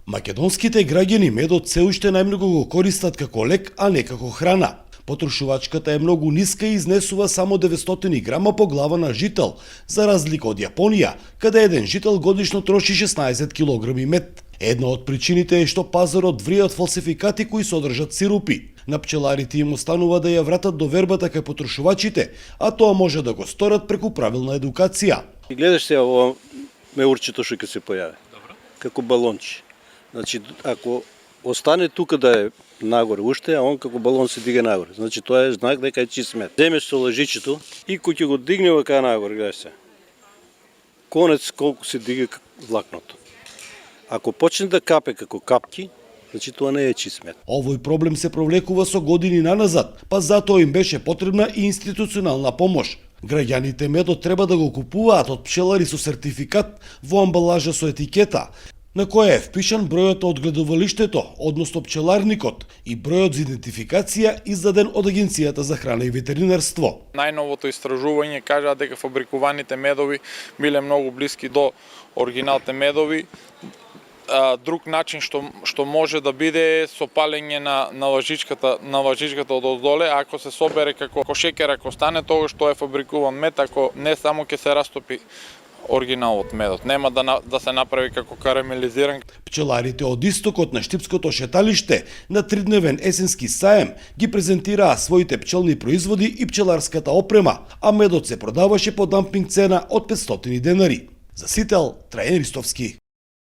Македонските граѓани медот се уште најмногу го користат како лек, а не како храна. Потрошувачката е многу ниска и изнесува само 900 грама по глава на жител, за разлика од Јапонија, каде еден жител годишно троши 16 килограми мед. Една од причините е што пазарот врие од фалсификати кои содржат сирупи. На пчеларите им останува да ја вратат довербата кај потрошувачите, а тоа може да го сторат преку правилна едукација. И гледаш се ово меурчето што ќе се појави. Добро. Како балонче. Значи, ако остане тука да е нагоре уште, а он како балон се дига нагоре. Значи, тоа е знак дека е чист мед. Земеш со лъжичето и кој ќе го дигне вака нагоре, гледаш се. Конец колку се дига влакното. Ако почне да капе како капки, значи тоа не е чист мед. Овој проблем се провлекува со години наназад, па затоа им беше потребна и институционална помош. Граѓаните медот треба да го купуваат од пчелари со сертификат во амбалажа со етикета, на која е впишан бројот од гледовалиштето, односно пчеларникот, и бројот за идентификација издаден од Агенцијата за храна и ветеринарство. Најновото истражување кажа дека фабрикуваните медови биле многу блиски до оригиналните медови. Друг начин што може да биде со палење на лъжичката од оздоле, ако се собере како шекер, ако стане тоа што е фабрикуван мед, ако не само ќе се растопи оригиналот медот, нема да се направи како карамелизиран. Пчеларите од истокот на Штипското шеталиште на тридневен есенски саем ги презентираа своите пчелни производи и пчеларската опрема, а медот се продаваше по дампинг цена од 500 денари. За Сител, Трајан Ристовски.